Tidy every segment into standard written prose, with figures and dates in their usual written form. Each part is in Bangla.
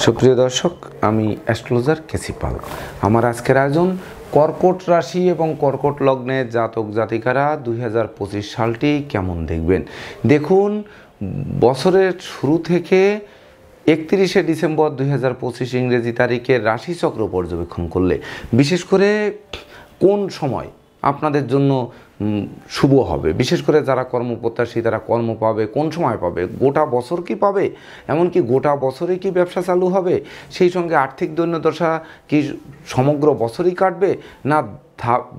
সুপ্রিয় দর্শক, আমি অ্যাস্ট্রোলজার কেসি পাল। আমার আজকের আয়োজন কর্কট রাশি এবং কর্কট লগ্নের জাতক জাতিকারা 2025 সালটি কেমন দেখবেন। দেখুন, বছরের শুরু থেকে 31শে ডিসেম্বর 2025 ইংরেজি তারিখের রাশিচক্র পর্যবেক্ষণ করলে বিশেষ করে কোন সময় আপনাদের জন্য শুভ হবে, বিশেষ করে যারা কর্মপ্রত্যাশী তারা কর্ম পাবে, কোন সময় পাবে, গোটা বছর কি পাবে, এমনকি গোটা বছরে কি ব্যবসা চালু হবে, সেই সঙ্গে আর্থিক দৈন্যদশা কি সমগ্র বছরই কাটবে, না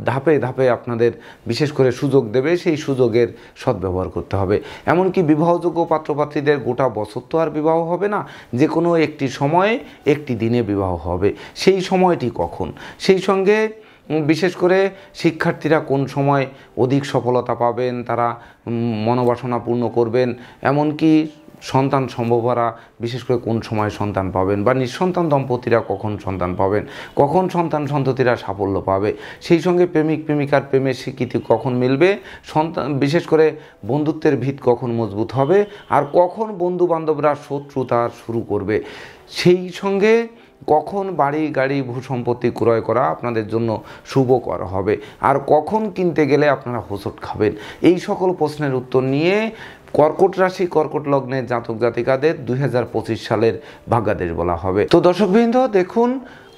ধাপে ধাপে আপনাদের বিশেষ করে সুযোগ দেবে, সেই সুযোগের সদ্ব্যবহার করতে হবে। এমনকি বিবাহযোগ্য পাত্রপাত্রীদের গোটা বছর তো আর বিবাহ হবে না, যে কোনো একটি সময়ে একটি দিনে বিবাহ হবে। সেই সময়টি কখন, সেই সঙ্গে বিশেষ করে শিক্ষার্থীরা কোন সময় অধিক সফলতা পাবেন, তারা মনোবাসনা পূর্ণ করবেন, এমনকি সন্তান সম্ভবরা বিশেষ করে কোন সময় সন্তান পাবেন, বা নিঃসন্তান দম্পতিরা কখন সন্তান পাবেন, কখন সন্তান সন্ততিরা সাফল্য পাবে, সেই সঙ্গে প্রেমিক প্রেমিকার প্রেমের স্বীকৃতি কখন মিলবে, সন্তান বিশেষ করে বন্ধুত্বের ভিত কখন মজবুত হবে, আর কখন বন্ধু বান্ধবরা শত্রুতা শুরু করবে, সেই সঙ্গে কখন বাড়ি গাড়ি ভূসম্পত্তি ক্রয় করা আপনাদের জন্য শুভকর হবে, আর কখন কিনতে গেলে আপনারা হোঁচট খাবেন। এই সকল প্রশ্নের উত্তর নিয়ে কর্কট রাশি কর্কট লগ্নের জাতক জাতিকাদের 2025 সালের ভাগ্যাদেশ বলা হবে। তো দর্শকবৃন্দ, দেখুন,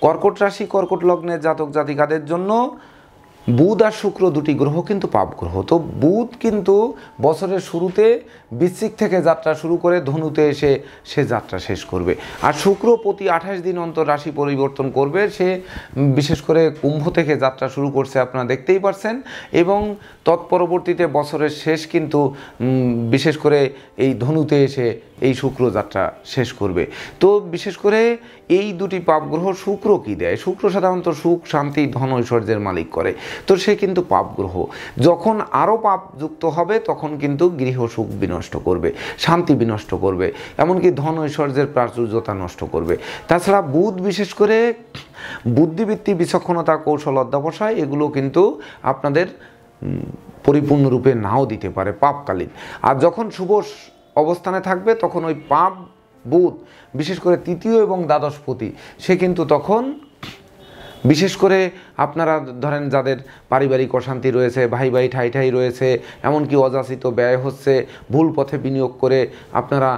কর্কট রাশি কর্কট লগ্নের জাতক জাতিকাদের জন্য বুধ আর শুক্র দুটি গ্রহ কিন্তু পাপ গ্রহ। তো বুধ কিন্তু বছরের শুরুতে বৃশ্চিক থেকে যাত্রা শুরু করে ধনুতে এসে সে যাত্রা শেষ করবে, আর শুক্র প্রতি 28 দিন অন্তর রাশি পরিবর্তন করবে। সে বিশেষ করে কুম্ভ থেকে যাত্রা শুরু করছে, আপনারা দেখতেই পারছেন, এবং তৎপরবর্তীতে বছরের শেষ কিন্তু বিশেষ করে এই ধনুতে এসে এই শুক্র যাত্রা শেষ করবে। তো বিশেষ করে এই দুটি পাপ গ্রহ, শুক্র কি দেয়? শুক্র সাধারণত সুখ, শান্তি, ধন, ঐশ্বর্যের মালিক করে। তো সে কিন্তু পাপ গ্রহ, যখন আরও পাপ যুক্ত হবে তখন কিন্তু গৃহ সুখ বিনষ্ট করবে, শান্তি বিনষ্ট করবে, এমনকি ধন ঐশ্বর্যের প্রাচুর্যতা নষ্ট করবে। তাছাড়া বুধ বিশেষ করে বুদ্ধিবৃত্তি, বিচক্ষণতা, কৌশল, অধ্যবসায় এগুলো কিন্তু আপনাদের পরিপূর্ণরূপে নাও দিতে পারে পাপকালীন। আর যখন শুভ অবস্থানে থাকবে তখন ওই পাপ বুধ বিশেষ করে তৃতীয় এবং দ্বাদশপতি, সে কিন্তু তখন বিশেষ করে আপনারা ধরেন যাদের পারিবারিক অশান্তি রয়েছে, ভাই ভাই ঠাই ঠাই রয়েছে, এমনকি অযাচিত ব্যয় হচ্ছে, ভুল পথে বিনিয়োগ করে আপনারা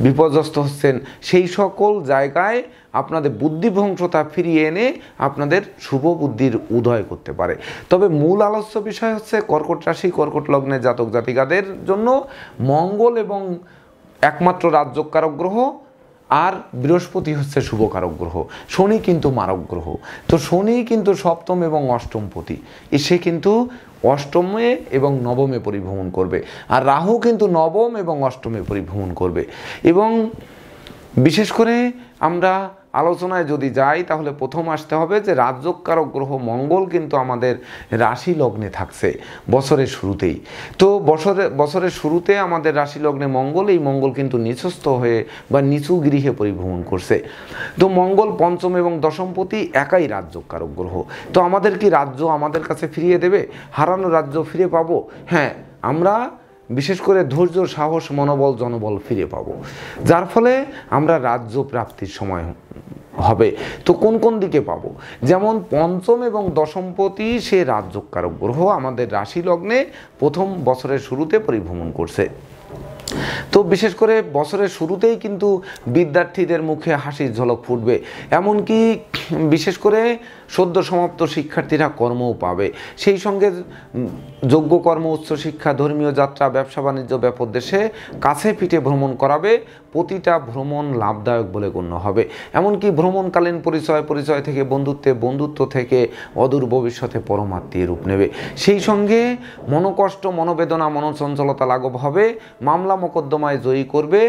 বিপর্যস্ত হচ্ছেন, সেই সকল জায়গায় আপনাদের বুদ্ধিভ্রংশতা ফিরিয়ে এনে আপনাদের শুভ বুদ্ধির উদয় করতে পারে। তবে মূল আলোচ্য বিষয় হচ্ছে কর্কট রাশি কর্কট লগ্নের জাতক জাতিকাদের জন্য মঙ্গল এবং একমাত্র রাজযোগকারক গ্রহ, আর বৃহস্পতি হচ্ছে শুভকারক গ্রহ, শনি কিন্তু মারক গ্রহ। তো শনি কিন্তু সপ্তম এবং অষ্টমপতি, সে কিন্তু অষ্টমে এবং নবমে পরিভ্রমণ করবে, আর রাহু কিন্তু নবম এবং অষ্টমে পরিভ্রমণ করবে। এবং বিশেষ করে আমরা আলোচনায় যদি যাই তাহলে প্রথম আসতে হবে যে রাজযোগকারক গ্রহ মঙ্গল কিন্তু আমাদের রাশি লগ্নে থাকছে বছরের শুরুতেই। তো বছরের শুরুতে আমাদের রাশি লগ্নে মঙ্গল, এই মঙ্গল কিন্তু নিচস্থ হয়ে বা নিচু গৃহে পরিভ্রমণ করছে। তো মঙ্গল পঞ্চম এবং দশমপতি একাই রাজযোগকারক গ্রহ। তো আমাদের কি রাজ্য আমাদের কাছে ফিরিয়ে দেবে? হারানো রাজ্য ফিরে পাবো? হ্যাঁ, আমরা বিশেষ করে ধৈর্য, সাহস, মনোবল, জনবল ফিরে পাবো, যার ফলে আমরা রাজ্য প্রাপ্তির সময় হবে। তো কোন কোন দিকে পাবো? যেমন পঞ্চম এবং দশমপতি সে রাজযোগকারক গ্রহ আমাদের রাশি লগ্নে প্রথম বছরের শুরুতে পরিভ্রমণ করছে। তো বিশেষ করে বছরের শুরুতেই কিন্তু বিদ্যার্থীদের মুখে হাসির ঝলক ফুটবে, এমনকি বিশেষ করে সদ্য সমাপ্ত শিক্ষার্থীরা কর্মও পাবে। সেই সঙ্গে যোগ্য কর্ম, উচ্চশিক্ষা, ধর্মীয় যাত্রা, ব্যবসা বাণিজ্য ব্যাপক দেশে কাছে পিঠে ভ্রমণ করাবে। প্রতিটা ভ্রমণ লাভদায়ক বলে গণ্য হবে। এমনকি ভ্রমণকালীন পরিচয় থেকে বন্ধুত্বে, বন্ধুত্ব থেকে অদূর ভবিষ্যতে পরমাত্মীয় রূপ নেবে। সেই সঙ্গে মনোকষ্ট, মনোবেদনা, মনোচঞ্চলতা লাঘব হবে, মামলা মোকদ্দমায় জয়ী করবে,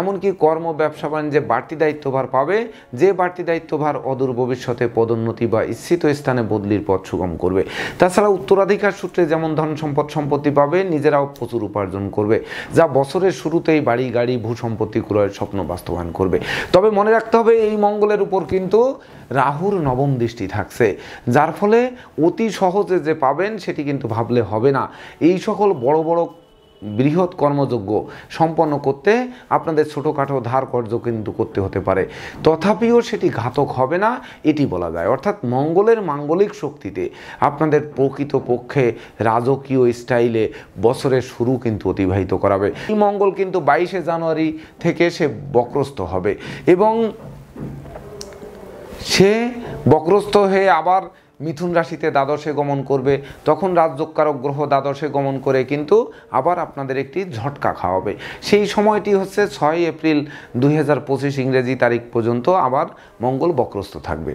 এমনকি কর্ম, ব্যবসা বাণিজ্যে বাড়তি দায়িত্বভার পাবে, যে বাড়তি দায়িত্বভার অদূর ভবিষ্যতে পদোন্নতি বা ইচ্ছিত স্থানে বদলির পথ সুগম করবে। তাছাড়া উত্তরাধিকার সূত্রে যেমন ধন সম্পত্তি পাবে, নিজেরাও প্রচুর উপার্জন করবে, যা বছরের শুরুতেই বাড়ি গাড়ি ভূসম্পত্তি ক্রয়ের স্বপ্ন বাস্তবায়ন করবে। তবে মনে রাখতে হবে এই মঙ্গলের উপর কিন্তু রাহুর নবম দৃষ্টি থাকছে, যার ফলে অতি সহজে যে পাবেন সেটি কিন্তু ভাবলে হবে না। এই সকল বড় বড় বৃহৎ কর্মযজ্ঞ সম্পন্ন করতে আপনাদের ছোটোখাটো ধার কর্য কিন্তু করতে হতে পারে, তথাপিও সেটি ঘাতক হবে না এটি বলা যায়। অর্থাৎ মঙ্গলের মাঙ্গলিক শক্তিতে আপনাদের প্রকৃতপক্ষে রাজকীয় স্টাইলে বছরের শুরু কিন্তু অতিবাহিত করাবে। এই মঙ্গল কিন্তু 22শে জানুয়ারি থেকে সে বক্রস্থ হবে এবং সে বক্রস্থ হয়ে আবার মিথুন রাশিতে দ্বাদশে গমন করবে। তখন রাজযোগকারক গ্রহ দ্বাদশে গমন করে কিন্তু আবার আপনাদের একটি ঝটকা খাওয়াবে। সেই সময়টি হচ্ছে 6 এপ্রিল 2025 ইংরেজি তারিখ পর্যন্ত আবার মঙ্গল বক্রস্থ থাকবে।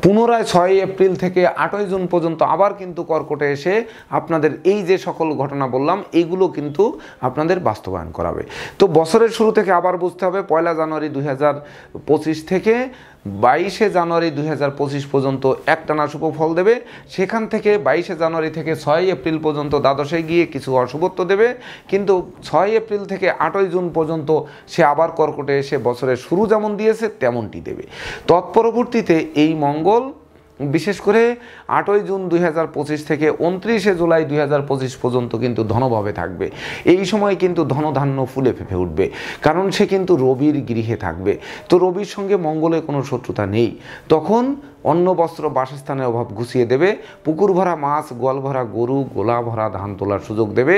পুনরায় 6 এপ্রিল থেকে 8 জুন পর্যন্ত আবার কিন্তু কর্কটে এসে আপনাদের এই যে সকল ঘটনা বললাম এইগুলো কিন্তু আপনাদের বাস্তবায়ন করাবে। তো বছরের শুরু থেকে আবার বুঝতে হবে 1 জানুয়ারি 2025 থেকে 22শে জানুয়ারি 2025 পর্যন্ত একটানা শুভ ফল দেবে। সেখান থেকে 22শে জানুয়ারি থেকে 6 এপ্রিল পর্যন্ত দ্বাদশে গিয়ে কিছু অশুভত্ব দেবে, কিন্তু 6 এপ্রিল থেকে 8 জুন পর্যন্ত সে আবার কর্কটে এসে বছরের শুরু যেমন দিয়েছে তেমনটি দেবে। তৎপরবর্তীতে এই মঙ্গল বিশেষ করে 8 জুন 2025 থেকে 29শে জুলাই 2025 পর্যন্ত কিন্তু ধনভাবে থাকবে। এই সময় কিন্তু ধনধান্য ফুলে ফেঁপে উঠবে, কারণ সে কিন্তু রবির গৃহে থাকবে। তো রবির সঙ্গে মঙ্গলের কোনো শত্রুতা নেই। তখন অন্ন বস্ত্র বাসস্থানের অভাব ঘুষিয়ে দেবে, পুকুর ভরা মাছ, গোয়াল ভরা গরু, গোলা ভরা ধান তোলার সুযোগ দেবে,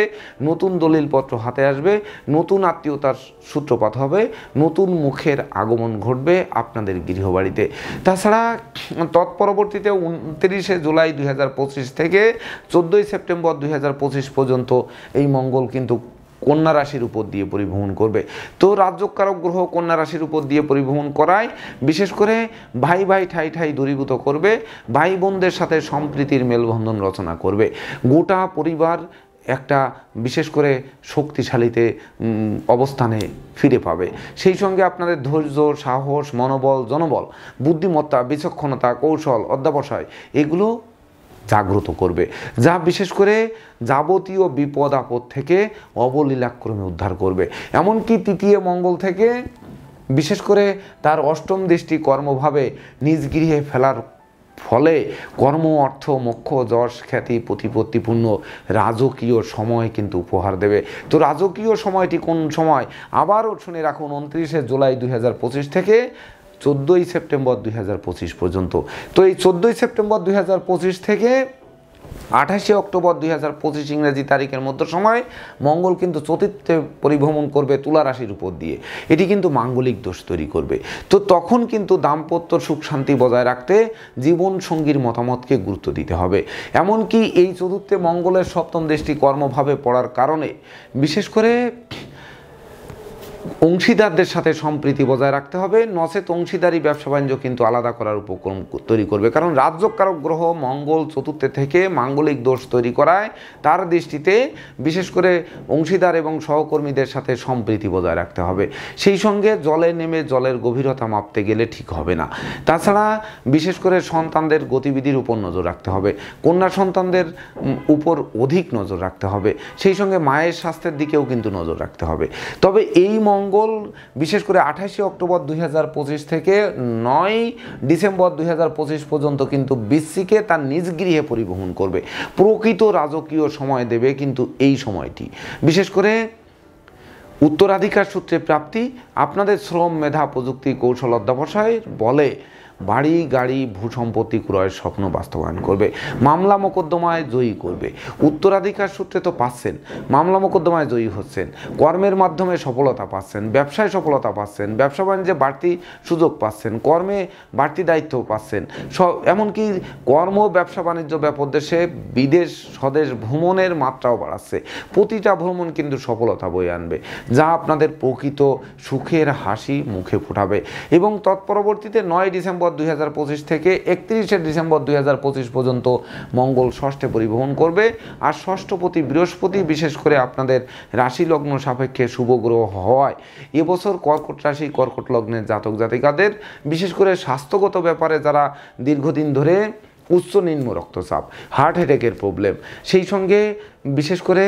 নতুন দলিলপত্র হাতে আসবে, নতুন আত্মীয়তার সূত্রপাত হবে, নতুন মুখের আগমন ঘটবে আপনাদের গৃহবাড়িতে। তাছাড়া তৎপরবর্তীতে 29শে জুলাই 2025 থেকে 14ই সেপ্টেম্বর 2025 পর্যন্ত এই মঙ্গল কিন্তু কন্যা রাশির উপর দিয়ে পরিভ্রমণ করবে। তো রাজযোগকারক গ্রহ কন্যা রাশির উপর দিয়ে পরিভ্রমণ করায় বিশেষ করে ভাই ভাই ঠাই ঠাই দূরীভূত করবে, ভাই বোনদের সাথে সম্প্রীতির মেলবন্ধন রচনা করবে, গোটা পরিবার একটা বিশেষ করে শক্তিশালীতে অবস্থানে ফিরে পাবে। সেই সঙ্গে আপনাদের ধৈর্য, সাহস, মনোবল, জনবল, বুদ্ধিমত্তা, বিচক্ষণতা, কৌশল, অধ্যবসায় এগুলো জাগ্রত করবে, যা বিশেষ করে যাবতীয় বিপদ আপদ থেকে অবলীলাক্রমে উদ্ধার করবে। এমনকি তৃতীয় মঙ্গল থেকে বিশেষ করে তার অষ্টম দৃষ্টি কর্মভাবে নিজ গৃহে ফেলার ফলে কর্ম, অর্থ, মোক্ষ, যশ, খ্যাতি, প্রতিপত্তিপূর্ণ রাজকীয় সময় কিন্তু উপহার দেবে। তো রাজকীয় সময়টি কোন সময় আবারও শুনে রাখুন, 29শে জুলাই 2025 থেকে 14ই সেপ্টেম্বর 2025 পর্যন্ত। তো এই 14ই সেপ্টেম্বর 2025 থেকে 28শে অক্টোবর 2025 ইংরেজি তারিখের মধ্যে সময় মঙ্গল কিন্তু চতুর্থে পরিভ্রমণ করবে তুলা রাশির উপর দিয়ে। এটি কিন্তু মাঙ্গলিক দোষ তৈরি করবে। তো তখন কিন্তু দাম্পত্য সুখ শান্তি বজায় রাখতে জীবন সঙ্গীর মতামতকে গুরুত্ব দিতে হবে। এমনকি এই চতুর্থে মঙ্গলের সপ্তম দৃষ্টি কর্মভাবে পড়ার কারণে বিশেষ করে অংশীদারদের সাথে সম্প্রীতি বজায় রাখতে হবে, নচেত অংশীদারি ব্যবসা বাণিজ্য কিন্তু আলাদা করার উপক্রম তৈরি করবে। কারণ রাজযোগকারক গ্রহ মঙ্গল চতুর্থে থেকে মাঙ্গলিক দোষ তৈরি করায় তার দৃষ্টিতে বিশেষ করে অংশীদার এবং সহকর্মীদের সাথে সম্প্রীতি বজায় রাখতে হবে। সেই সঙ্গে জলে নেমে জলের গভীরতা মাপতে গেলে ঠিক হবে না। তাছাড়া বিশেষ করে সন্তানদের গতিবিধির উপর নজর রাখতে হবে, কন্যা সন্তানদের উপর অধিক নজর রাখতে হবে, সেই সঙ্গে মায়ের স্বাস্থ্যের দিকেও কিন্তু নজর রাখতে হবে। তবে এই মঙ্গল বিশেষ করে 28শে অক্টোবর 2025 থেকে 9 ডিসেম্বর 2025 পর্যন্ত কিন্তু বৃশ্চিকে তার নিজ গৃহে পরিবহন করবে। প্রকৃত রাজকীয় সময় দেবে কিন্তু এই সময়টি বিশেষ করে উত্তরাধিকার সূত্রে প্রাপ্তি, আপনাদের শ্রম, মেধা, প্রযুক্তি, কৌশল, অধ্যবসায়ের বলে বাড়ি, গাড়ি, ভূসম্পত্তি ক্রয়ের স্বপ্ন বাস্তবায়ন করবে, মামলা মোকদ্দমায় জয়ী করবে। উত্তরাধিকার সূত্রে তো পাচ্ছেন, মামলা মোকদ্দমায় জয়ী হচ্ছেন, কর্মের মাধ্যমে সফলতা পাচ্ছেন, ব্যবসায় সফলতা পাচ্ছেন, ব্যবসা বাণিজ্যে বাড়তি সুযোগ পাচ্ছেন, কর্মে বাড়তি দায়িত্ব পাচ্ছেন, এমনকি কর্ম, ব্যবসা বাণিজ্য ব্যাপদেশে বিদেশ স্বদেশ ভ্রমণের মাত্রাও বাড়াচ্ছে। প্রতিটা ভ্রমণ কিন্তু সফলতা বয়ে আনবে, যা আপনাদের প্রকৃত সুখের হাসি মুখে ফোটাবে। এবং তৎপরবর্তীতে 9 ডিসেম্বর 2025 থেকে 31শে ডিসেম্বর 2025 পর্যন্ত মঙ্গল ষষ্ঠে পরিভ্রমণ করবে। আর ষষ্ঠপতি বৃহস্পতি বিশেষ করে আপনাদের রাশি লগ্ন সাপেক্ষে শুভ গ্রহ হওয়ায় এবছর কর্কট রাশি, কর্কট লগ্নের জাতক জাতিকাদের বিশেষ করে স্বাস্থ্যগত ব্যাপারে যারা দীর্ঘদিন ধরে উচ্চ নিম্ন রক্তচাপ, হার্ট অ্যাটাকের প্রবলেম, সেই সঙ্গে বিশেষ করে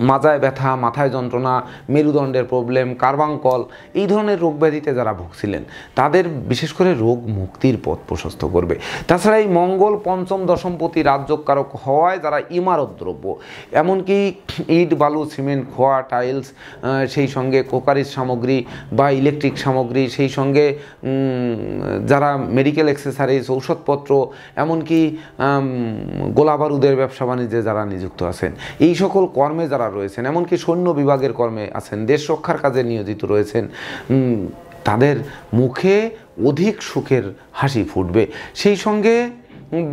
মাজায় ব্যথা, মাথায় যন্ত্রণা, মেরুদণ্ডের প্রবলেম, কার্বাঙ্কল, এই ধরনের রোগ ব্যাধিতে যারা ভুগছিলেন তাদের বিশেষ করে রোগ মুক্তির পথ প্রশস্ত করবে। তাছাড়া এই মঙ্গল পঞ্চম দশমপতি রাজযোগকারক হওয়ায় যারা ইমারত দ্রব্য, এমনকি ইট, বালু, সিমেন্ট, খোয়া, টাইলস, সেই সঙ্গে কোকারিজ সামগ্রী বা ইলেকট্রিক সামগ্রী, সেই সঙ্গে যারা মেডিকেল অ্যাক্সেসারিজ, ঔষধপত্র, এমনকি গোলা বারুদের ব্যবসা বাণিজ্যে যারা নিযুক্ত আছেন, এই সকল কর্মে যারা রয়েছেন, এমনকি সৈন্য বিভাগের কর্মে আছেন, দেশ রক্ষার কাজে নিয়োজিত রয়েছেন, তাদের মুখে অধিক সুখের হাসি ফুটবে। সেই সঙ্গে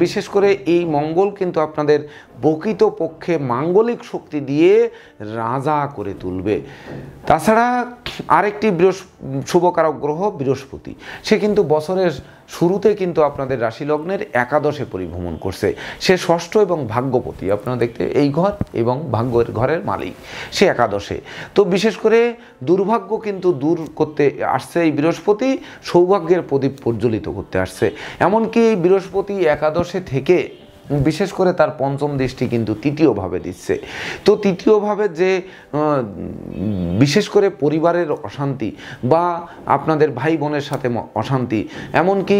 বিশেষ করে এই মঙ্গল কিন্তু আপনাদের প্রকৃতপক্ষে মাঙ্গলিক শক্তি দিয়ে রাজা করে তুলবে। তাছাড়া আরেকটি শুভকারক গ্রহ বৃহস্পতি, সে কিন্তু বছরের শুরুতে কিন্তু আপনাদের রাশি লগ্নের একাদশে পরিভ্রমণ করছে। সে ষষ্ঠ এবং ভাগ্যপতি, আপনারা দেখতে এই ঘর এবং ভাগ্যের ঘরের মালিক, সে একাদশে। তো বিশেষ করে দুর্ভাগ্য কিন্তু দূর করতে আসছে এই বৃহস্পতি, সৌভাগ্যের প্রদীপ প্রজ্বলিত করতে আসছে। এমনকি এই বৃহস্পতি একাদশে থেকে বিশেষ করে তার পঞ্চম দৃষ্টি কিন্তু তৃতীয়ভাবে দিচ্ছে। তো তৃতীয়ভাবে যে বিশেষ করে পরিবারের অশান্তি বা আপনাদের ভাই বোনের সাথে অশান্তি, এমনকি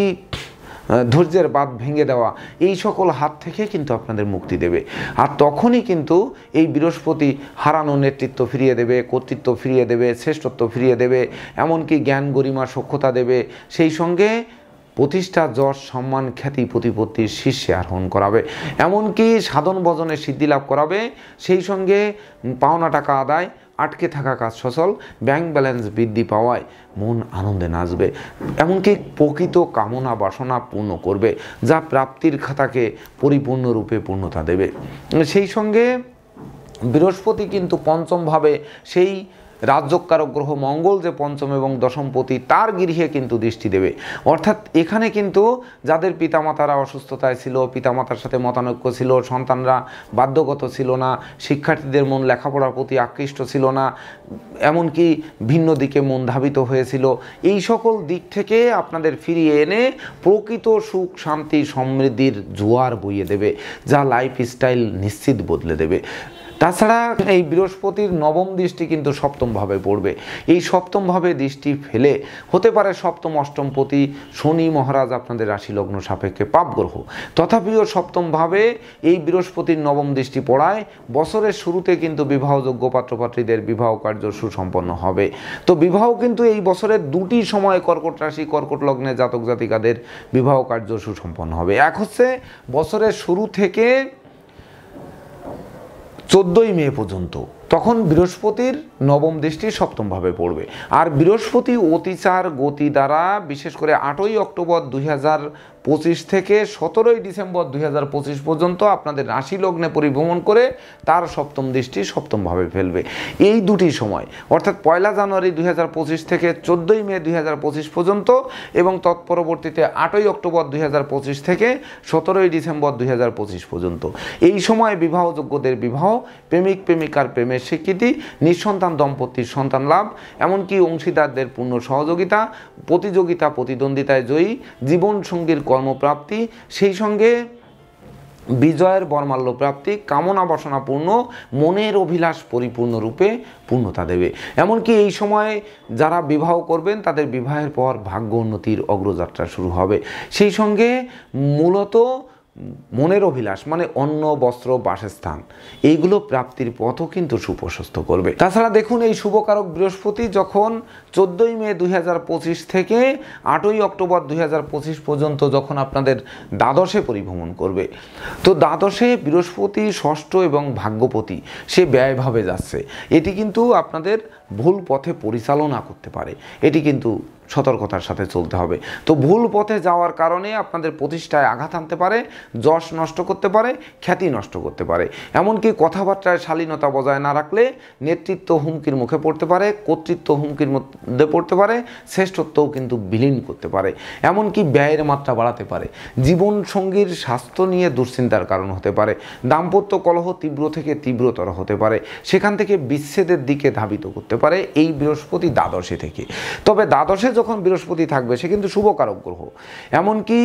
ধৈর্যের বাঁধ ভেঙে দেওয়া, এই সকল হাত থেকে কিন্তু আপনাদের মুক্তি দেবে। আর তখনই কিন্তু এই বৃহস্পতি হারানো নেতৃত্ব ফিরিয়ে দেবে, কর্তৃত্ব ফিরিয়ে দেবে, শ্রেষ্ঠত্ব ফিরিয়ে দেবে, এমনকি জ্ঞান, গরিমা, সখ্যতা দেবে। সেই সঙ্গে প্রতিষ্ঠা, যশ, সম্মান, খ্যাতি, প্রতিপত্তির শীর্ষে আরোহণ করাবে, এমনকি সাধন ভজনে সিদ্ধি লাভ করাবে। সেই সঙ্গে পাওনা টাকা আদায়, আটকে থাকা কাজ সচল, ব্যাংক ব্যালেন্স বৃদ্ধি পাওয়ায় মন আনন্দে নাচবে, এমনকি প্রকৃত কামনা বাসনা পূর্ণ করবে, যা প্রাপ্তির খাতাকে পরিপূর্ণরূপে পূর্ণতা দেবে। সেই সঙ্গে বৃহস্পতি কিন্তু পঞ্চমভাবে সেই রাজযোগকারক গ্রহ মঙ্গল যে পঞ্চম এবং দশমপতি, তার গৃহে কিন্তু দৃষ্টি দেবে। অর্থাৎ এখানে কিন্তু যাদের পিতামাতারা অসুস্থতায় ছিল, পিতামাতার সাথে মতানৈক্য ছিল, সন্তানরা বাধ্যগত ছিল না, শিক্ষার্থীদের মন লেখাপড়ার প্রতি আকৃষ্ট ছিল না, এমনকি ভিন্ন দিকে মন ধাবিত হয়েছিল, এই সকল দিক থেকে আপনাদের ফিরিয়ে এনে প্রকৃত সুখ, শান্তি, সমৃদ্ধির জোয়ার বইয়ে দেবে, যা লাইফস্টাইল নিশ্চিত বদলে দেবে। তাছাড়া এই বৃহস্পতির নবম দৃষ্টি কিন্তু সপ্তমভাবে পড়বে। এই সপ্তমভাবে দৃষ্টি ফেলে হতে পারে সপ্তম অষ্টমপতি শনি মহারাজ আপনাদের রাশি লগ্ন সাপেক্ষে পাপ গ্রহ, তথাপিও সপ্তমভাবে এই বৃহস্পতির নবম দৃষ্টি পড়ায় বছরের শুরুতে কিন্তু বিবাহযোগ্য পাত্রপাত্রীদের বিবাহ কার্য সুসম্পন্ন হবে। তো বিবাহ কিন্তু এই বছরের দুটি সময় কর্কট রাশি, কর্কট লগ্নে জাতক জাতিকাদের বিবাহ কার্য সুসম্পন্ন হবে। এক হচ্ছে বছরের শুরু থেকে 14ই মে পর্যন্ত, তখন বৃহস্পতির নবম দৃষ্টি সপ্তমভাবে পড়বে। আর বৃহস্পতি অতিচার গতি দ্বারা বিশেষ করে 8ই অক্টোবর 2025 থেকে 17ই ডিসেম্বর 2025 পর্যন্ত আপনাদের রাশি লগ্নে পরিভ্রমণ করে তার সপ্তম দৃষ্টি সপ্তমভাবে ফেলবে। এই দুটি সময় অর্থাৎ 1 জানুয়ারি 2025 থেকে 14ই মে 2025 পর্যন্ত এবং তৎপরবর্তীতে 8ই অক্টোবর 2025 থেকে 17ই ডিসেম্বর 2025 পর্যন্ত, এই সময় বিবাহযোগ্যদের বিবাহ, প্রেমিক প্রেমিকার প্রেমের স্বীকৃতি, নিঃসন্তান দম্পতির সন্তান লাভ, এমনকি অংশীদারদের পূর্ণ সহযোগিতা, প্রতিযোগিতা প্রতিদ্বন্দ্বিতায় জয়ী, জীবনসঙ্গীর কর্মপ্রাপ্তি, সেই সঙ্গে বিজয়ের বর্মাল্য প্রাপ্তি, কামনা বাসনা পূর্ণ, মনের অভিলাষ পরিপূর্ণরূপে পূর্ণতা দেবে। এমনকি এই সময় যারা বিবাহ করবেন তাদের বিবাহের পর ভাগ্য উন্নতির অগ্রযাত্রা শুরু হবে। সেই সঙ্গে মূলত মনের অভিলাষ মানে অন্ন, বস্ত্র, বাসস্থান, এইগুলো প্রাপ্তির পথও কিন্তু সুপ্রশস্ত করবে। তাছাড়া দেখুন, এই শুভকারক বৃহস্পতি যখন 14ই মে 2025 থেকে 8ই অক্টোবর 2025 পর্যন্ত যখন আপনাদের দ্বাদশে পরিভ্রমণ করবে, তো দ্বাদশে বৃহস্পতি ষষ্ঠ এবং ভাগ্যপতি সে ব্যয়ভাবে যাচ্ছে। এটি কিন্তু আপনাদের ভুল পথে পরিচালনা করতে পারে, এটি কিন্তু সতর্কতার সাথে চলতে হবে। তো ভুল পথে যাওয়ার কারণে আপনাদের প্রতিষ্ঠায় আঘাত আনতে পারে, যশ নষ্ট করতে পারে, খ্যাতি নষ্ট করতে পারে, এমনকি কথাবার্তায় শালীনতা বজায় না রাখলে নেতৃত্ব হুমকির মুখে পড়তে পারে, কর্তৃত্ব হুমকির মধ্যে পড়তে পারে, শ্রেষ্ঠত্বও কিন্তু বিলীন করতে পারে, এমনকি ব্যয়ের মাত্রা বাড়াতে পারে, জীবন সঙ্গীর স্বাস্থ্য নিয়ে দুশ্চিন্তার কারণ হতে পারে, দাম্পত্য কলহ তীব্র থেকে তীব্রতর হতে পারে, সেখান থেকে বিচ্ছেদের দিকে ধাবিত করতে পারে এই বৃহস্পতি দ্বাদশে থেকে। তবে দ্বাদশে যখন বৃহস্পতি থাকবে সে কিন্তু শুভকারক গ্রহ, এমনকি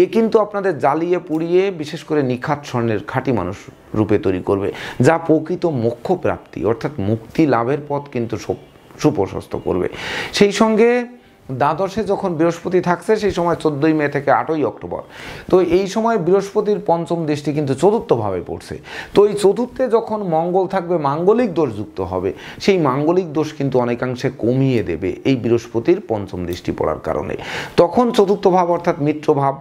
এ কিন্তু আপনাদের জ্বালিয়ে পুড়িয়ে বিশেষ করে নিখাত স্বর্ণের খাঁটি মানুষ রূপে তৈরি করবে, যা প্রকৃত মোক্ষ প্রাপ্তি অর্থাৎ মুক্তি লাভের পথ কিন্তু সুপ্রশস্ত করবে। সেই সঙ্গে দ্বাদশে যখন বৃহস্পতি থাকছে সেই সময় 14ই মে থেকে 8ই অক্টোবর, তো এই সময় বৃহস্পতির পঞ্চম দৃষ্টি কিন্তু চতুর্থভাবে পড়ছে। তো এই চতুর্থে যখন মঙ্গল থাকবে মাঙ্গলিক দোষ যুক্ত হবে, সেই মাঙ্গলিক দোষ কিন্তু অনেকাংশে কমিয়ে দেবে এই বৃহস্পতির পঞ্চম দৃষ্টি পড়ার কারণে। তখন চতুর্থ ভাব অর্থাৎ মিত্রভাব,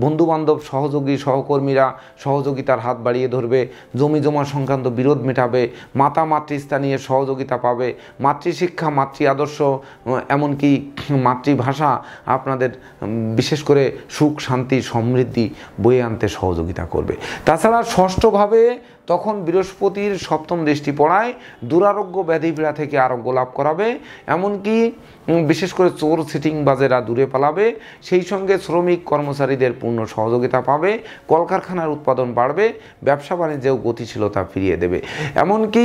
বন্ধুবান্ধব সহযোগী সহকর্মীরা সহযোগিতার হাত বাড়িয়ে ধরবে, জমি জমা সংক্রান্ত বিরোধ মেটাবে, মাতা মাতৃস্থানীয় সহযোগিতা পাবে, মাতৃশিক্ষা মাতৃ আদর্শ এমনকি মাতৃভাষা আপনাদের বিশেষ করে সুখ শান্তি সমৃদ্ধি বয়ে আনতে সহযোগিতা করবে। তাছাড়া ষষ্ঠভাবে তখন বৃহস্পতির সপ্তম দৃষ্টি পড়ায় দুরারোগ্য ব্যাধিপীড়া থেকে আরোগ্য লাভ করাবে, এমনকি বিশেষ করে চোর সিটিংবাজেরা দূরে পালাবে, সেই সঙ্গে শ্রমিক কর্মচারীদের পূর্ণ সহযোগিতা পাবে, কলকারখানার উৎপাদন বাড়বে, ব্যবসা বাণিজ্যেও গতিশীলতা ফিরিয়ে দেবে। এমনকি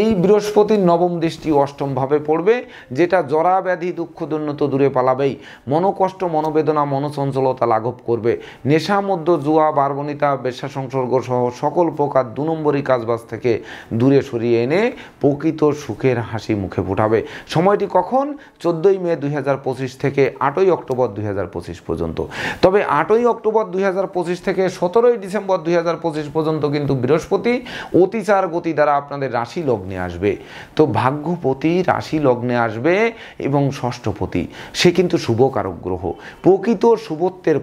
এই বৃহস্পতির নবম দৃষ্টি অষ্টমভাবে পড়বে, যেটা জরা ব্যাধি দুঃখ দুর্নত দূরে পালাবেই, মনোকষ্ট মনোবেদনা মনোচঞ্চলতা লাঘব করবে, নেশা মদ্য জুয়া বারবনিতা বেশ্যা সংসর্গ সহ সকল প্রকার 2 নম্বরই কাজবাজ থেকে দূরে সরিয়ে এনে প্রকৃত সুখের হাসি মুখে ফোটাবে। সময়টি কখন? 14ই মে 2025 থেকে 8ই অক্টোবর 2025 পর্যন্ত। তবে 8ই অক্টোবর 2025 থেকে 17ই ডিসেম্বর 2025 পর্যন্ত কিন্তু বৃহস্পতি অতিচার গতি দ্বারা আপনাদের রাশি লগ্নে আসবে। তো ভাগ্যপতি রাশি লগ্নে আসবে এবং ষষ্ঠপতি সে কিন্তু শুভকারক গ্রহ, প্রকৃত শুভত্বের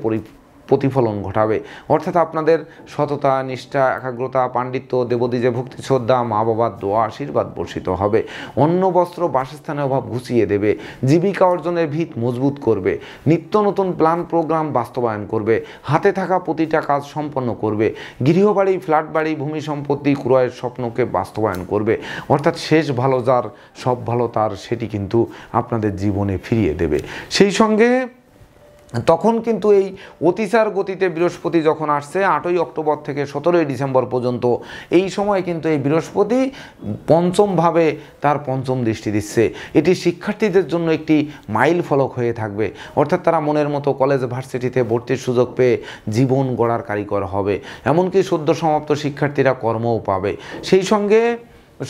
প্রতিফলন ঘটাবে, অর্থাৎ আপনাদের সততা নিষ্ঠা একাগ্রতা পাণ্ডিত্য দেবদ্বীজে ভক্তি শ্রদ্ধা মা বাবার দোয়া আশীর্বাদ বর্ষিত হবে, অন্ন বস্ত্র বাসস্থানের অভাব ঘুচিয়ে দেবে, জীবিকা অর্জনের ভিত মজবুত করবে, নিত্য নতুন প্ল্যান প্রোগ্রাম বাস্তবায়ন করবে, হাতে থাকা প্রতিটা কাজ সম্পন্ন করবে, গৃহবাড়ি ফ্ল্যাট বাড়ি ভূমি সম্পত্তি ক্রয়ের স্বপ্নকে বাস্তবায়ন করবে, অর্থাৎ শেষ ভালো যার সব ভালো তার সেটি কিন্তু আপনাদের জীবনে ফিরিয়ে দেবে। সেই সঙ্গে তখন কিন্তু এই অতিচার গতিতে বৃহস্পতি যখন আসছে 8ই অক্টোবর থেকে 17ই ডিসেম্বর পর্যন্ত, এই সময় কিন্তু এই বৃহস্পতি পঞ্চমভাবে তার পঞ্চম দৃষ্টি দিচ্ছে। এটি শিক্ষার্থীদের জন্য একটি মাইল ফলক হয়ে থাকবে, অর্থাৎ তারা মনের মতো কলেজ ভার্সিটিতে ভর্তির সুযোগ পেয়ে জীবন গড়ার কারিগর হবে, এমনকি সদ্য সমাপ্ত শিক্ষার্থীরা কর্মও পাবে। সেই সঙ্গে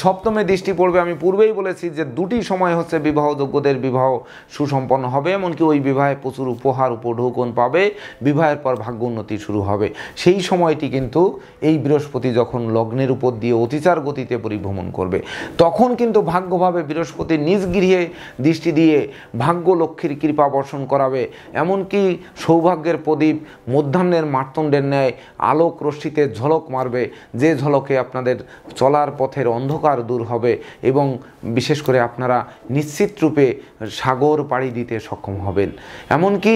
সপ্তমে দৃষ্টি পড়বে, আমি পূর্বেই বলেছি যে 2টি সময় হচ্ছে বিবাহযোগ্যদের বিবাহ সুসম্পন্ন হবে, এমনকি ওই বিবাহে প্রচুর উপহার উপঢৌকন পাবে, বিবাহের পর ভাগ্য উন্নতি শুরু হবে। সেই সময়টি কিন্তু এই বৃহস্পতি যখন লগ্নের উপর দিয়ে অতিচার গতিতে পরিভ্রমণ করবে, তখন কিন্তু ভাগ্যভাবে বৃহস্পতি নিজ গৃহে দৃষ্টি দিয়ে ভাগ্য লক্ষ্মীর কৃপা বর্ষণ করাবে, এমনকি সৌভাগ্যের প্রদীপ মধ্যাহ্নের মার্তণ্ডের ন্যায় আলোক রশ্মিতে ঝলক মারবে, যে ঝলকে আপনাদের চলার পথের অন্ধকার দূর হবে এবং বিশেষ করে আপনারা নিশ্চিত রূপে সাগর পাড়ি দিতে সক্ষম হবেন, এমনকি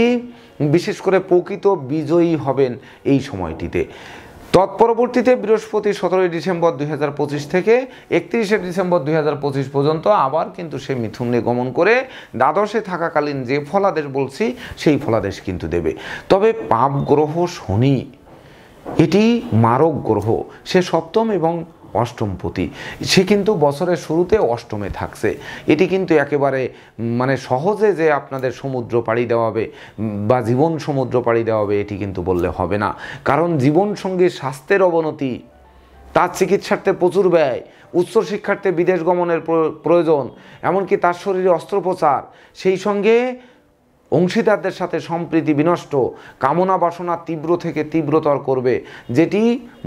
বিশেষ করে প্রকৃত বিজয়ী হবেন এই সময়টিতে। তৎপরবর্তীতে বৃহস্পতি 17ই ডিসেম্বর 2025 থেকে 31শে ডিসেম্বর 2025 পর্যন্ত আবার কিন্তু সে মিথুনে গমন করে দ্বাদশে থাকাকালীন যে ফলাদেশ বলছি সেই ফলাদেশ কিন্তু দেবে। তবে পাপ গ্রহ শনি এটি মারক গ্রহ, সে সপ্তম এবং অষ্টমপতি, সে কিন্তু বছরের শুরুতে অষ্টমে থাকছে। এটি কিন্তু একেবারে মানে সহজে যে আপনাদের সমুদ্র পাড়ি দেওয়াবে বা জীবন সমুদ্র পাড়ি দেওয়াবে এটি কিন্তু বললে হবে না, কারণ জীবনসঙ্গীর স্বাস্থ্যের অবনতি, তার চিকিৎসার্থে প্রচুর ব্যয়, উচ্চশিক্ষার্থে বিদেশ গমনের প্রয়োজন, এমনকি তার শরীরে অস্ত্রোপচার, সেই সঙ্গে অংশীদারদের সাথে সম্প্রীতি বিনষ্ট, কামনা বাসনা তীব্র থেকে তীব্রতর করবে, যেটি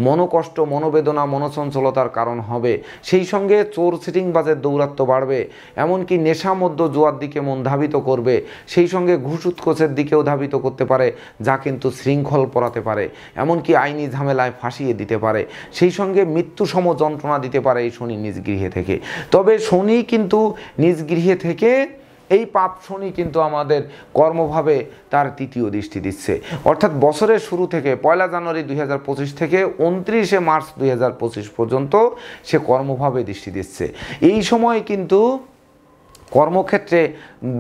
মনোকষ্ট মনোবেদনা মনোচঞ্চলতার কারণ হবে। সেই সঙ্গে চোর সিটিংবাজের দৌরাত্ম্য বাড়বে, এমনকি নেশা মধ্য জুয়ার দিকে মন ধাবিত করবে, সেই সঙ্গে ঘুষ উৎকোচের দিকেও ধাবিত করতে পারে, যা কিন্তু শৃঙ্খল পড়াতে পারে, এমনকি আইনি ঝামেলায় ফাঁসিয়ে দিতে পারে, সেই সঙ্গে মৃত্যুসম যন্ত্রণা দিতে পারে এই শনি নিজ গৃহে থেকে। তবে শনি কিন্তু নিজ গৃহে থেকে এই পাপ শনি কিন্তু আমাদের কর্মভাবে তার তৃতীয় দৃষ্টি দিচ্ছে, অর্থাৎ বছরের শুরু থেকে 1 জানুয়ারি 2025 থেকে 29শে মার্চ 2025 পর্যন্ত সে কর্মভাবে দৃষ্টি দিচ্ছে। এই সময় কিন্তু কর্মক্ষেত্রে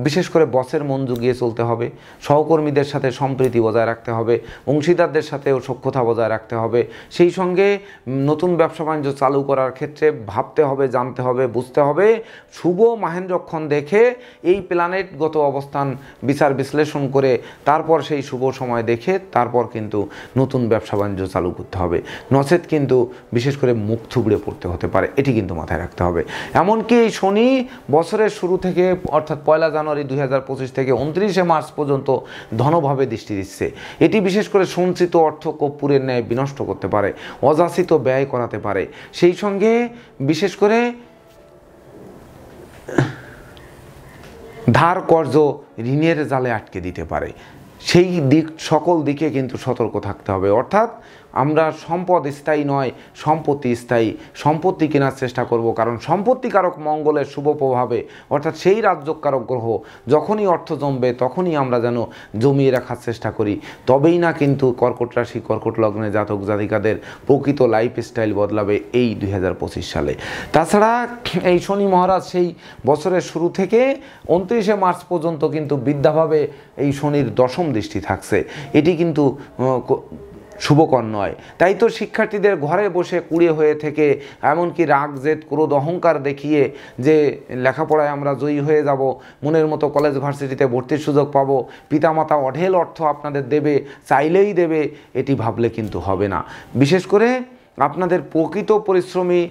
বিশেষ করে বসের মন জুগিয়ে চলতে হবে, সহকর্মীদের সাথে সম্প্রীতি বজায় রাখতে হবে, অংশীদারদের সাথেও সখ্যতা বজায় রাখতে হবে। সেই সঙ্গে নতুন ব্যবসা বাণিজ্য চালু করার ক্ষেত্রে ভাবতে হবে, জানতে হবে, বুঝতে হবে। শুভ মাহেন্দ্রক্ষণ দেখে এই প্ল্যানেটগত অবস্থান বিচার বিশ্লেষণ করে তারপর সেই শুভ সময় দেখে তারপর কিন্তু নতুন ব্যবসা বাণিজ্য চালু করতে হবে, নচেত কিন্তু বিশেষ করে মুখ থুবড়ে পড়তে হতে পারে, এটি কিন্তু মাথায় রাখতে হবে। এমনকি এই শনি বছরের শুরু থেকে অর্থাৎ 1 জানুয়ারি 2025 থেকে 29 মার্চ পর্যন্ত ধনভাবে দৃষ্টি দিচ্ছে। এটি বিশেষ করে সঞ্চিত অর্থ কর্পূরের ন্যায় বিনষ্ট করতে পারে, অযাচিত ব্যয় করাতে পারে, সেই সঙ্গে বিশেষ করে ধার কর্জ ঋণের জালে আটকে দিতে পারে। সেই দিক সকল দিকে কিন্তু সতর্ক থাকতে হবে। অর্থাৎ আমরা সম্পদ স্থায়ী নয়, সম্পত্তি স্থায়ী। সম্পত্তি কেনার চেষ্টা করব, কারণ সম্পত্তিকারক মঙ্গলের শুভ প্রভাবে অর্থাৎ সেই রাজ্যকারক গ্রহ যখনই অর্থ জমবে তখনই আমরা যেন জমিয়ে রাখার চেষ্টা করি। তবেই না কিন্তু কর্কট রাশি কর্কট লগ্নে জাতক জাতিকাদের প্রকৃত লাইফস্টাইল বদলাবে এই 2025 সালে। তাছাড়া এই শনি মহারাজ সেই বছরের শুরু থেকে 29 মার্চ পর্যন্ত কিন্তু বিদ্যাভাবে এই শনির দশম দৃষ্টি থাকছে। এটি কিন্তু শুভকর নয়। তাই তো শিক্ষার্থীদের ঘরে বসে কুড়ে হয়ে থেকে এমনকি রাগ জেদ ক্রোধ অহংকার দেখিয়ে যে লেখাপড়ায় আমরা জয়ী হয়ে যাব, মনের মতো কলেজ ভার্সিটিতে ভর্তির সুযোগ পাবো, পিতামাতা অঢেল অর্থ আপনাদের দেবে, চাইলেই দেবে, এটি ভাবলে কিন্তু হবে না। বিশেষ করে আপনাদের প্রকৃত পরিশ্রমী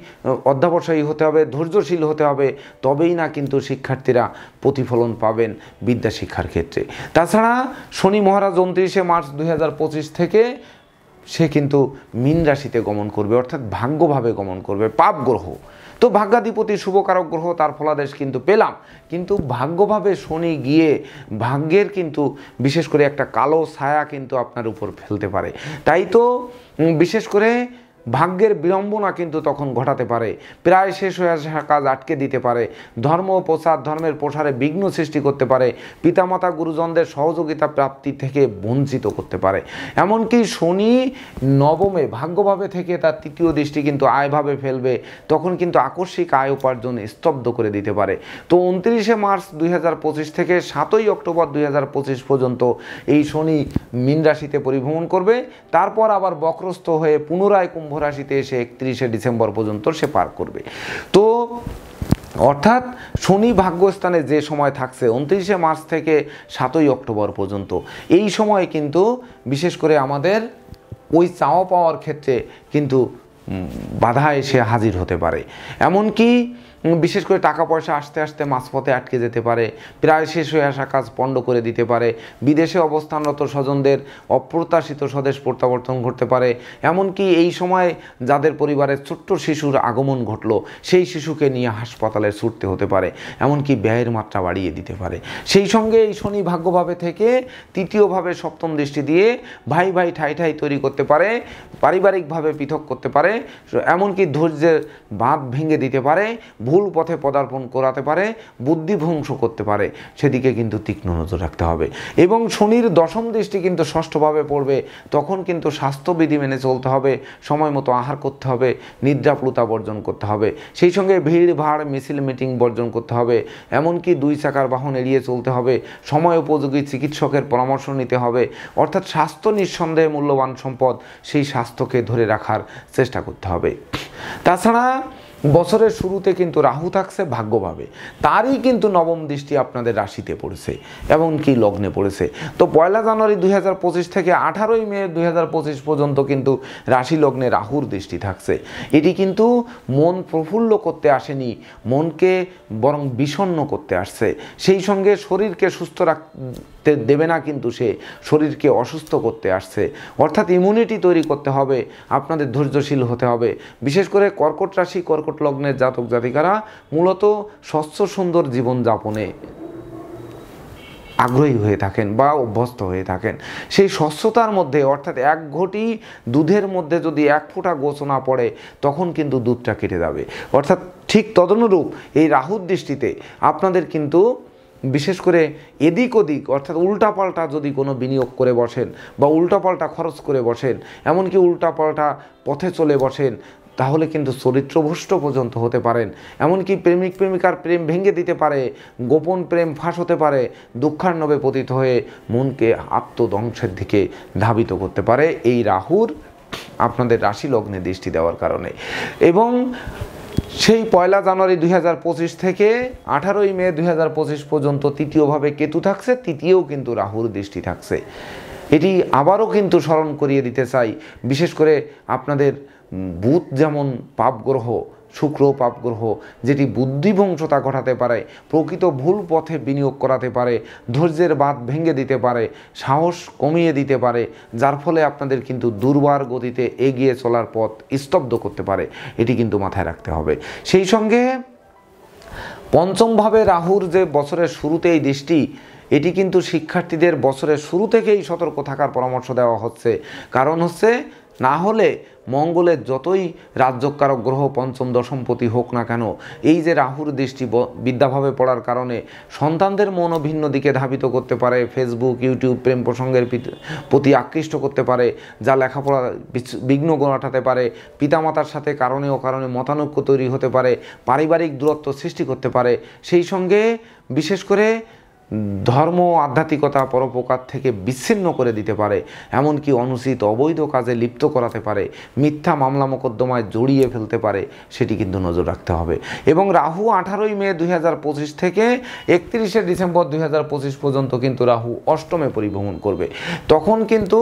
অধ্যবসায়ী হতে হবে, ধৈর্যশীল হতে হবে, তবেই না কিন্তু শিক্ষার্থীরা প্রতিফলন পাবেন বিদ্যা শিক্ষার ক্ষেত্রে। তাছাড়া শনি মহারাজ 29 মার্চ 2025 থেকে সে কিন্তু মীন রাশিতে গমন করবে, অর্থাৎ ভাগ্যভাবে গমন করবে, পাপ গ্রহ। তো ভাগ্যাধিপতি শুভকারক গ্রহ, তার ফলাদেশ কিন্তু পেলাম, কিন্তু ভাগ্যভাবে শনি গিয়ে ভাগ্যের কিন্তু বিশেষ করে একটা কালো ছায়া কিন্তু আপনার উপর ফেলতে পারে। তাই তো বিশেষ করে ভাগ্যের বিড়ম্বনা কিন্তু তখন ঘটাতে পারে, প্রায় শেষ হয়ে আসা কাজ আটকে দিতে পারে, ধর্ম প্রচার ধর্মের প্রসারে বিঘ্ন সৃষ্টি করতে পারে, পিতামাতা গুরুজনদের সহযোগিতা প্রাপ্তি থেকে বঞ্চিত করতে পারে। এমনকি শনি নবমে ভাগ্যভাবে থেকে তার তৃতীয় দৃষ্টি কিন্তু আয়ভাবে ফেলবে, তখন কিন্তু আকস্মিক আয় উপার্জন স্তব্ধ করে দিতে পারে। তো 29 মার্চ 2025 থেকে 7 অক্টোবর 2025 পর্যন্ত এই শনি মীন রাশিতে পরিভ্রমণ করবে, তারপর আবার বক্রস্থ হয়ে পুনরায় কুম্ভ রাশিতে এসে 31 ডিসেম্বর পর্যন্ত সে পার করবে। তো অর্থাৎ শনি ভাগ্যস্থানে যে সময় থাকছে 29 মার্চ থেকে 7 অক্টোবর পর্যন্ত, এই সময় কিন্তু বিশেষ করে আমাদের ওই চাওয়া পাওয়ার ক্ষেত্রে কিন্তু বাধা এসে হাজির হতে পারে। এমনকি বিশেষ করে টাকা পয়সা আস্তে আস্তে মাঝপথে আটকে যেতে পারে, প্রায় শেষ হয়ে আসা কাজ পণ্ড করে দিতে পারে, বিদেশে অবস্থানরত স্বজনদের অপ্রত্যাশিত স্বদেশ প্রত্যাবর্তন ঘটতে পারে। এমনকি এই সময় যাদের পরিবারের ছোট্ট শিশুর আগমন ঘটলো সেই শিশুকে নিয়ে হাসপাতালে ছুটতে হতে পারে, এমনকি ব্যয়ের মাত্রা বাড়িয়ে দিতে পারে। সেই সঙ্গে এই শনি ভাগ্যভাবে থেকে তৃতীয়ভাবে সপ্তম দৃষ্টি দিয়ে ভাই ভাই ঠাই ঠাই তৈরি করতে পারে, পারিবারিকভাবে পৃথক করতে পারে, এমনকি ধৈর্যের বাঁধ ভেঙে দিতে পারে, ভুল পথে পদার্পণ করাতে পারে, বুদ্ধিভ্রংশ করতে পারে। সেদিকে কিন্তু তীক্ষ্ণ নজর রাখতে হবে। এবং শনির দশম দৃষ্টি কিন্তু ষষ্ঠভাবে পড়বে, তখন কিন্তু স্বাস্থ্যবিধি মেনে চলতে হবে, সময় মতো আহার করতে হবে, নিদ্রাপ্লুতা বর্জন করতে হবে, সেই সঙ্গে ভিড় ভাড় মিছিল মিটিং বর্জন করতে হবে, এমনকি 2 চাকার বাহন এড়িয়ে চলতে হবে, সময় উপযোগী চিকিৎসকের পরামর্শ নিতে হবে। অর্থাৎ স্বাস্থ্য নিঃসন্দেহে মূল্যবান সম্পদ, সেই স্বাস্থ্যকে ধরে রাখার চেষ্টা করতে হবে। তাছাড়া বছরের শুরুতে কিন্তু রাহু থাকছে ভাগ্যভাবে, তারই কিন্তু নবম দৃষ্টি আপনাদের রাশিতে পড়েছে, এমনকি লগ্নে পড়েছে। তো 1 জানুয়ারি 2025 থেকে 18 মে 2025 পর্যন্ত কিন্তু রাশি লগ্নে রাহুর দৃষ্টি থাকছে। এটি কিন্তু মন প্রফুল্ল করতে আসেনি, মনকে বরং বিষণ্ণ করতে আসছে। সেই সঙ্গে শরীরকে সুস্থ রাখতে দেবে না, কিন্তু সে শরীরকে অসুস্থ করতে আসছে। অর্থাৎ ইমিউনিটি তৈরি করতে হবে, আপনাদের ধৈর্যশীল হতে হবে। বিশেষ করে কর্কট রাশি কর্কট লগ্নের জাতক জাতিকারা মূলত স্বচ্ছ সুন্দর জীবনযাপনে আগ্রহী হয়ে থাকেন বা অভ্যস্ত হয়ে থাকেন। সেই স্বচ্ছতার মধ্যে অর্থাৎ 1 ঘটি দুধের মধ্যে যদি 1 ফোঁটা গোছ না পড়ে তখন কিন্তু দুধটা কেটে যাবে। অর্থাৎ ঠিক তদনুরূপ এই রাহুর দৃষ্টিতে আপনাদের কিন্তু বিশেষ করে এদিক ওদিক অর্থাৎ উল্টাপাল্টা যদি কোনো বিনিয়োগ করে বসেন বা উল্টাপাল্টা খরচ করে বসেন, এমনকি উল্টাপাল্টা পথে চলে বসেন, তাহলে কিন্তু চরিত্রভ্রষ্ট পর্যন্ত হতে পারেন। এমনকি প্রেমিক প্রেমিকার প্রেম ভেঙে দিতে পারে, গোপন প্রেম ফাঁস হতে পারে, দুঃখার্ণবে পতিত হয়ে মনকে আত্মধ্বংসের দিকে ধাবিত করতে পারে এই রাহুর আপনাদের রাশি লগ্নে দৃষ্টি দেওয়ার কারণে। এবং সেই 1 জানুয়ারি 2025 থেকে 18 মে 2025 পর্যন্ত তৃতীয়ভাবে কেতু থাকছে, তৃতীয়ও কিন্তু রাহুর দৃষ্টি থাকছে। এটি আবারও কিন্তু স্মরণ করিয়ে দিতে চাই, বিশেষ করে আপনাদের বুধ যেমন পাপ গ্রহ, শুক্র পাপ গ্রহ, যেটি বুদ্ধিভ্রংশতা ঘটাতে পারে, প্রকৃত ভুল পথে বিনিয়োগ করাতে পারে, ধৈর্যের বাঁধ ভেঙে দিতে পারে, সাহস কমিয়ে দিতে পারে, যার ফলে আপনাদের কিন্তু দুর্বার গতিতে এগিয়ে চলার পথ স্তব্ধ করতে পারে। এটি কিন্তু মাথায় রাখতে হবে। সেই সঙ্গে পঞ্চমভাবে রাহুর যে বছরের শুরুতেই দৃষ্টি, এটি কিন্তু শিক্ষার্থীদের বছরের শুরু থেকেই সতর্ক থাকার পরামর্শ দেওয়া হচ্ছে। কারণ হচ্ছে, না হলে মঙ্গলের যতই রাজ্যকারক গ্রহ পঞ্চম দশমপতি হোক না কেন, এই যে রাহুর দৃষ্টি বিদ্যাভাবে পড়ার কারণে সন্তানদের মনও ভিন্ন দিকে ধাবিত করতে পারে, ফেসবুক ইউটিউব প্রেম প্রসঙ্গের প্রতি আকৃষ্ট করতে পারে, যা লেখাপড়া বিঘ্ন ঘটাতে পারে, পিতামাতার সাথে কারণে অকারণে মতানৈক্য তৈরি হতে পারে, পারিবারিক দূরত্ব সৃষ্টি করতে পারে। সেই সঙ্গে বিশেষ করে ধর্ম আধ্যাত্মিকতা পরোপকার থেকে বিচ্ছিন্ন করে দিতে পারে, এমনকি অনুচিত অবৈধ কাজে লিপ্ত করাতে পারে, মিথ্যা মামলা মোকদ্দমায় জড়িয়ে ফেলতে পারে, সেটি কিন্তু নজর রাখতে হবে। এবং রাহু 18 মে 2025 থেকে 31 ডিসেম্বর 2025 পর্যন্ত কিন্তু রাহু অষ্টমে পরিভ্রমণ করবে। তখন কিন্তু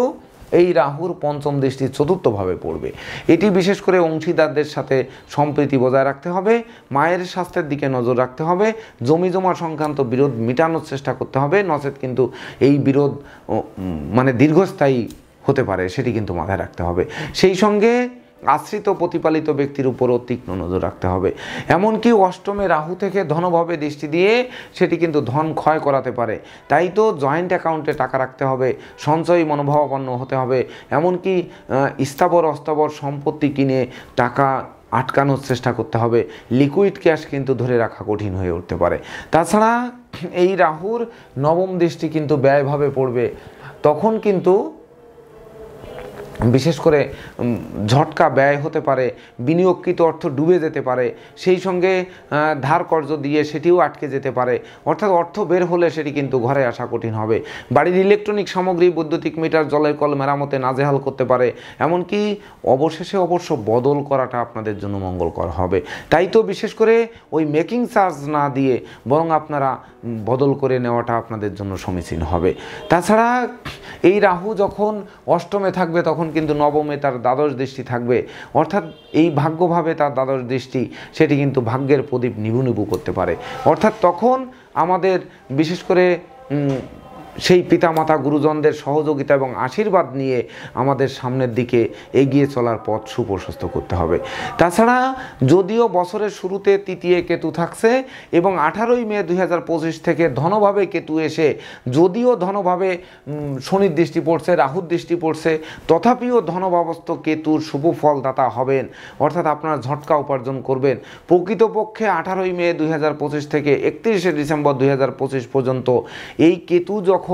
এই রাহুর পঞ্চম দৃষ্টি চতুর্থভাবে পড়বে। এটি বিশেষ করে অংশীদারদের সাথে সম্প্রীতি বজায় রাখতে হবে, মায়ের স্বাস্থ্যের দিকে নজর রাখতে হবে, জমি জমা সংক্রান্ত বিরোধ মেটানোর চেষ্টা করতে হবে, নচেত কিন্তু এই বিরোধ মানে দীর্ঘস্থায়ী হতে পারে, সেটি কিন্তু মাথায় রাখতে হবে। সেই সঙ্গে আশ্রিত প্রতিপালিত ব্যক্তির উপরও তীক্ষ্ণ নজর রাখতে হবে। এমনকি অষ্টমে রাহু থেকে ধনভাবে দৃষ্টি দিয়ে সেটি কিন্তু ধন ক্ষয় করাতে পারে। তাই তো জয়েন্ট অ্যাকাউন্টে টাকা রাখতে হবে, সঞ্চয়ী মনোভাবাপন্ন হতে হবে, এমনকি স্থাবর অস্থাবর সম্পত্তি কিনে টাকা আটকানোর চেষ্টা করতে হবে। লিকুইড ক্যাশ কিন্তু ধরে রাখা কঠিন হয়ে উঠতে পারে। তাছাড়া এই রাহুর নবম দৃষ্টি কিন্তু ব্যয়ভাবে পড়বে, তখন কিন্তু বিশেষ করে ঝটকা ব্যয় হতে পারে, বিনিয়োগকৃত অর্থ ডুবে যেতে পারে, সেই সঙ্গে ধার কর্জ দিয়ে সেটিও আটকে যেতে পারে। অর্থাৎ অর্থ বের হলে সেটি কিন্তু ঘরে আসা কঠিন হবে। বাড়ির ইলেকট্রনিক সামগ্রী, বৈদ্যুতিক মিটার, জলের কল মেরামতে নাজেহাল করতে পারে। এমনকি অবশেষে অবশ্য বদল করাটা আপনাদের জন্য মঙ্গলকর হবে। তাই তো বিশেষ করে ওই মেকিং চার্জ না দিয়ে বরং আপনারা বদল করে নেওয়াটা আপনাদের জন্য সমীচীন হবে। তাছাড়া এই রাহু যখন অষ্টমে থাকবে তখন কিন্তু নবমে তার দ্বাদশ দৃষ্টি থাকবে। অর্থাৎ এই ভাগ্যভাবে তার দ্বাদশ দৃষ্টি সেটি কিন্তু ভাগ্যের প্রদীপ নিভু নিভু করতে পারে। অর্থাৎ তখন আমাদের বিশেষ করে সেই পিতামাতা গুরুজনদের সহযোগিতা এবং আশীর্বাদ নিয়ে আমাদের সামনের দিকে এগিয়ে চলার পথ সুপ্রশস্ত করতে হবে। তাছাড়া যদিও বছরের শুরুতে তৃতীয় কেতু থাকছে এবং 18 মে 2025 থেকে ধনভাবে কেতু এসে যদিও ধনভাবে শনির দৃষ্টি পড়ছে, রাহুর দৃষ্টি পড়ছে, তথাপিও ধনভাবস্থ কেতুর শুভ ফলদাতা হবেন। অর্থাৎ আপনারা ঝটকা উপার্জন করবেন। প্রকৃতপক্ষে 18 মে 2025 থেকে 31 ডিসেম্বর 2025 পর্যন্ত এই কেতু যখন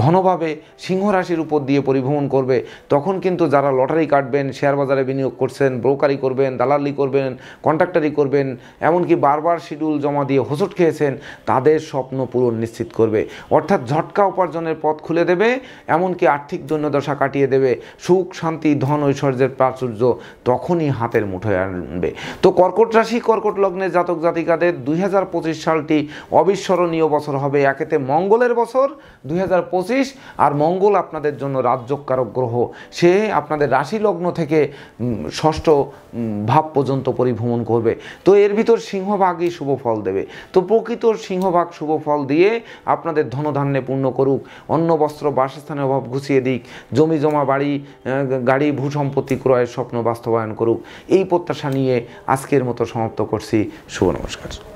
ধনভাবে সিংহ রাশির উপর দিয়ে পরিভ্রমণ করবে, তখন কিন্তু যারা লটারি কাটবেন, শেয়ার বাজারে বিনিয়োগ করছেন, ব্রোকারি করবেন, দালালি করবেন, কন্ট্রাক্টারি করবেন, এমনকি বারবার শিডিউল জমা দিয়ে হোঁচট খেয়েছেন, তাদের স্বপ্ন পূরণ নিশ্চিত করবে। অর্থাৎ ঝটকা উপার্জনের পথ খুলে দেবে, এমনকি আর্থিক দৈন্যদশা কাটিয়ে দেবে। সুখ শান্তি ধন ঐশ্বর্যের প্রাচুর্য তখনই হাতের মুঠোয় আনবে। তো কর্কট রাশি কর্কট লগ্নের জাতক জাতিকাদের 2025 সালটি অবিস্মরণীয় বছর হবে। একেতে মঙ্গলের বছর 2025, আর মঙ্গল আপনাদের জন্য রাজ্যকারক গ্রহ, সে আপনাদের রাশি লগ্ন থেকে ষষ্ঠ ভাব পর্যন্ত পরিভ্রমণ করবে। তো এর ভিতর সিংহভাগই শুভ ফল দেবে। তো প্রকৃত সিংহভাগ শুভ ফল দিয়ে আপনাদের ধনধান্যে পূর্ণ করুক, অন্ন বস্ত্র বাসস্থানের অভাব ঘুচিয়ে দিক, জমি জমা বাড়ি গাড়ি ভূ সম্পত্তি ক্রয়ের স্বপ্ন বাস্তবায়ন করুক। এই প্রত্যাশা নিয়ে আজকের মতো সমাপ্ত করছি। শুভ নমস্কার।